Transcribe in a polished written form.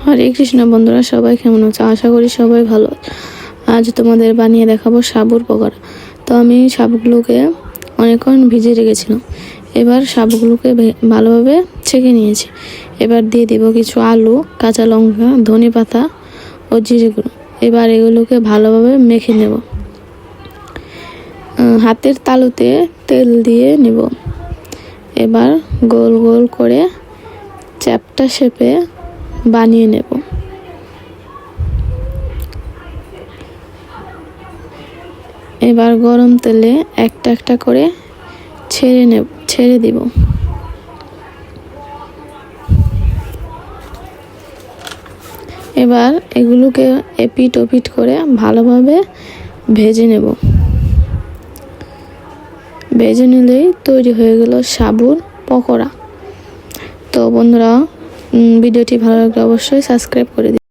হরে কৃষ্ণ বন্ধুরা, সবাই কেমন আছো? আশা করি সবাই ভালো। আজ তোমাদের বানিয়ে দেখাবো সাবুর পকোড়া। তো আমি সাবুগুলোকে অনেকক্ষণ ভিজিয়ে রেখেছিলাম। এবার সাবুগুলোকে ভালোভাবে ছেঁকে নিয়েছি। এবার দিয়ে দিব কিছু আলু, কাঁচা লঙ্কা, ধনে পাতা ও জিরে গুঁড়ো। এবার এগুলোকে ভালোভাবে মেখে নেব। হাতের তালুতে তেল দিয়ে নেব। এবার গোল গোল করে চ্যাপ্টা শেপে বানিয়ে নেব। এবার গরম তেলে একটা একটা করে ছেড়ে দিব। এবার এগুলোকে এপিট ওপিট করে ভালোভাবে ভেজে নেব। ভেজে নিলেই তৈরি হয়ে গেল সাবুর পকোড়া। তো বন্ধুরা, ভিডিওটি ভালো লাগলে অবশ্যই সাবস্ক্রাইব করে দিন।